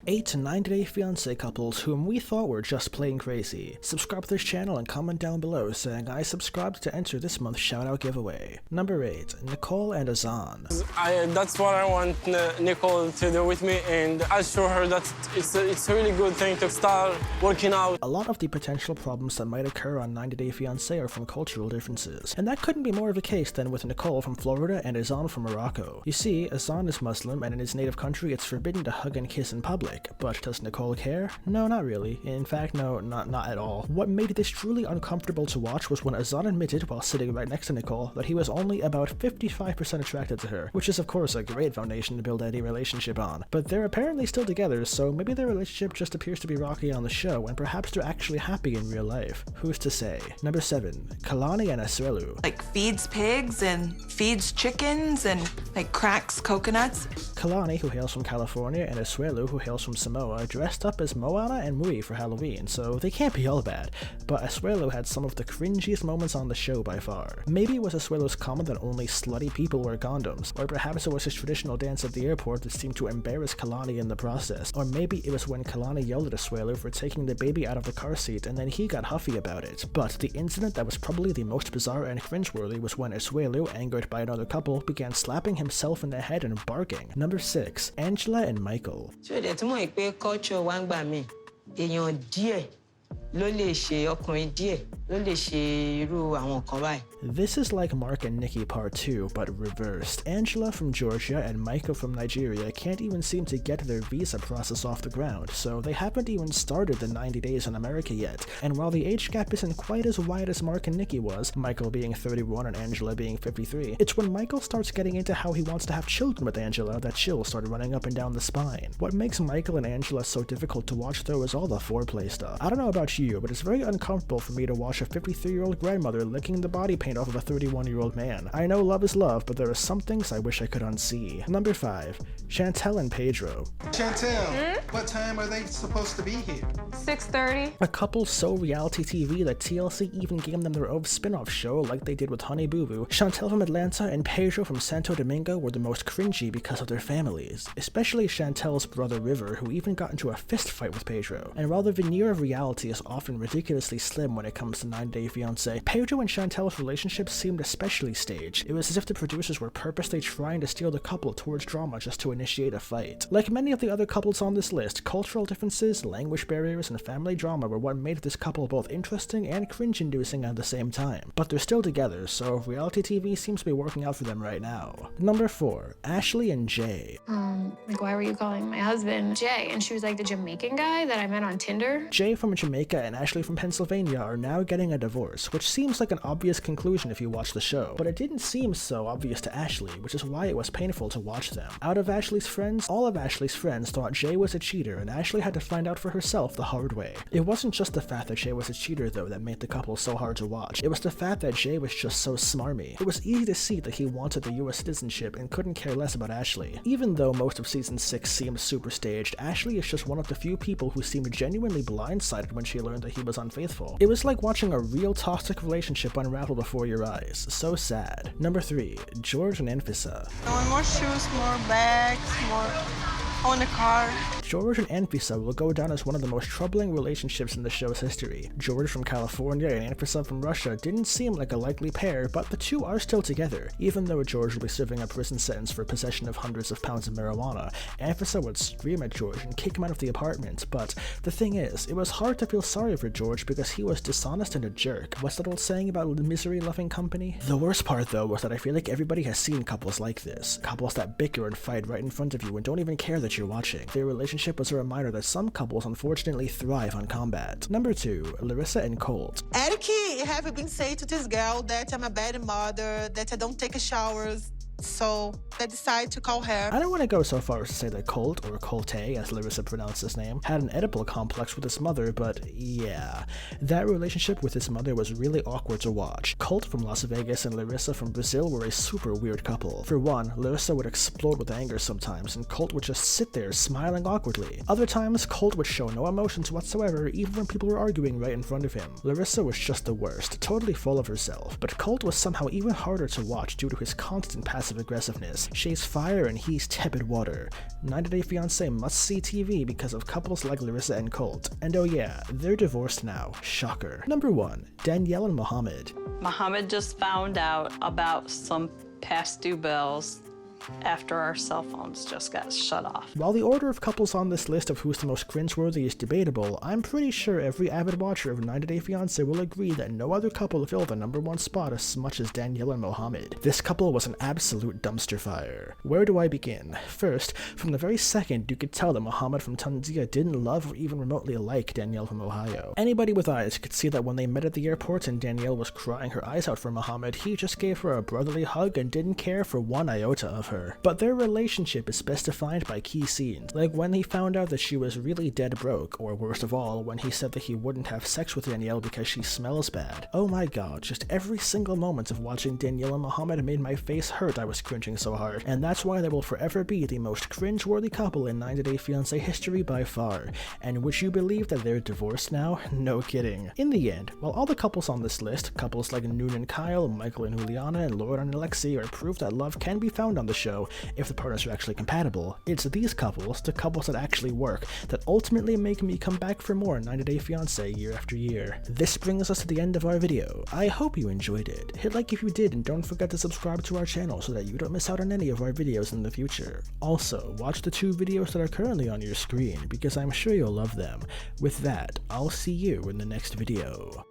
8 90-day fiance couples whom we thought were just plain crazy. Subscribe to this channel and comment down below saying I subscribed to enter this month's shoutout giveaway. Number 8. Nicole and Azan. That's what I want Nicole to do with me, and I show her that it's a really good thing to start working out. A lot of the potential problems that might occur on 90-day fiance are from cultural differences, and that couldn't be more of a case than with Nicole from Florida and Azan from Morocco. You see, Azan is Muslim, and in his native country it's forbidden to hug and kiss in public. But does Nicole care? No, not really. In fact, no, not at all. What made this truly uncomfortable to watch was when Azan admitted, while sitting right next to Nicole, that he was only about 55% attracted to her, which is of course a great foundation to build any relationship on. But they're apparently still together, so maybe their relationship just appears to be rocky on the show, and perhaps they're actually happy in real life. Who's to say? Number 7. Kalani and Asuelu. Like feeds pigs and feeds chickens and like cracks coconuts. Kalani, who hails from California, and Asuelu, who hails from Samoa, dressed up as Moana and Mui for Halloween, so they can't be all bad. But Asuelu had some of the cringiest moments on the show by far. Maybe it was Asuelu's comment that only slutty people wear condoms, or perhaps it was his traditional dance at the airport that seemed to embarrass Kalani in the process, or maybe it was when Kalani yelled at Asuelu for taking the baby out of the car seat and then he got huffy about it. But the incident that was probably the most bizarre and cringeworthy was when Asuelu, angered by another couple, began slapping himself in the head and barking. Number 6. Angela and Michael. This is like Mark and Nikki part 2, but reversed. Angela from Georgia and Michael from Nigeria can't even seem to get their visa process off the ground, so they haven't even started the 90 days in America yet. And while the age gap isn't quite as wide as Mark and Nikki was, Michael being 31 and Angela being 53, it's when Michael starts getting into how he wants to have children with Angela that chills started running up and down the spine. What makes Michael and Angela so difficult to watch though is all the foreplay stuff. I don't know about you, but it's very uncomfortable for me to watch a 53-year-old grandmother licking the body paint off of a 31-year-old man. I know love is love, but there are some things I wish I could unsee. Number 5. Chantel and Pedro. Chantel, what time are they supposed to be here? 6:30. A couple so reality TV that TLC even gave them their own spin-off show like they did with Honey Boo Boo. Chantel from Atlanta and Pedro from Santo Domingo were the most cringy because of their families, especially Chantel's brother River, who even got into a fist fight with Pedro. And while the veneer of reality is often ridiculously slim when it comes to 90-day fiance, Pedro and Chantel's relationship seemed especially staged. It was as if the producers were purposely trying to steer the couple towards drama just to initiate a fight. Like many of the other couples on this list, cultural differences, language barriers, and family drama were what made this couple both interesting and cringe-inducing at the same time. But they're still together, so reality TV seems to be working out for them right now. Number 4. Ashley and Jay. Like, why were you calling my husband Jay? And she was like, the Jamaican guy that I met on Tinder? Jay from Jamaica and Ashley from Pennsylvania are now getting a divorce, which seems like an obvious conclusion if you watch the show, but it didn't seem so obvious to Ashley, which is why it was painful to watch them. Out of Ashley's friends, all of Ashley's friends thought Jay was a cheater, and Ashley had to find out for herself the hard way. It wasn't just the fact that Jay was a cheater though that made the couple so hard to watch, it was the fact that Jay was just so smarmy. It was easy to see that he wanted the US citizenship and couldn't care less about Ashley. Even though most of season 6 seemed super staged, Ashley is just one of the few people who seemed genuinely blindsided when she learned that he was unfaithful. It was like watching a real toxic relationship unravel before your eyes. So sad. Number 3. George and Anfisa. I want more shoes, more bags, more on the car. George and Anfisa will go down as one of the most troubling relationships in the show's history. George from California and Anfisa from Russia didn't seem like a likely pair, but the two are still together. Even though George will be serving a prison sentence for possession of hundreds of pounds of marijuana, Anfisa would scream at George and kick him out of the apartment. But the thing is, it was hard to feel sorry for George because he was dishonest and a jerk. What's that old saying about misery-loving company? The worst part though was that I feel like everybody has seen couples like this. Couples that bicker and fight right in front of you and don't even care that you're watching. Their relationship was a reminder that some couples unfortunately thrive on combat. Number 2. Larissa and Colt. Eric, have been saying to this girl that I'm a bad mother, that I don't take showers. So I decided to call her. I don't want to go so far as to say that Colt, or Colte as Larissa pronounced his name, had an Oedipal complex with his mother, but yeah, that relationship with his mother was really awkward to watch. Colt from Las Vegas and Larissa from Brazil were a super weird couple. For one, Larissa would explode with anger sometimes, and Colt would just sit there smiling awkwardly. Other times, Colt would show no emotions whatsoever even when people were arguing right in front of him. Larissa was just the worst, totally full of herself, but Colt was somehow even harder to watch due to his constant passive passive aggressiveness. She's fire and he's tepid water. 90 Day Fiancé must see TV because of couples like Larissa and Colt. And oh yeah, they're divorced now. Shocker. Number 1. Danielle and Mohammed. Mohammed just found out about some past due bills after our cell phones just got shut off. While the order of couples on this list of who's the most cringeworthy is debatable, I'm pretty sure every avid watcher of 90 Day Fiancé will agree that no other couple filled the number 1 spot as much as Danielle and Mohammed. This couple was an absolute dumpster fire. Where do I begin? First, from the very second, you could tell that Mohammed from Tanzania didn't love or even remotely like Danielle from Ohio. Anybody with eyes could see that when they met at the airport and Danielle was crying her eyes out for Mohammed, he just gave her a brotherly hug and didn't care for 1 iota of her. But their relationship is best defined by key scenes, like when he found out that she was really dead broke, or worst of all, when he said that he wouldn't have sex with Danielle because she smells bad. Oh my god, just every single moment of watching Danielle and Mohammed made my face hurt. I was cringing so hard, and that's why they will forever be the most cringe-worthy couple in 90 Day Fiancé history by far. And would you believe that they're divorced now? No kidding. In the end, while all the couples on this list, couples like Noon and Kyle, Michael and Juliana, and Lauren and Alexi, are proof that love can be found on the show if the partners are actually compatible, it's these couples, the couples that actually work, that ultimately make me come back for more 90 Day Fiancé year after year. This brings us to the end of our video. I hope you enjoyed it. Hit like if you did, and don't forget to subscribe to our channel so that you don't miss out on any of our videos in the future. Also, watch the 2 videos that are currently on your screen, because I'm sure you'll love them. With that, I'll see you in the next video.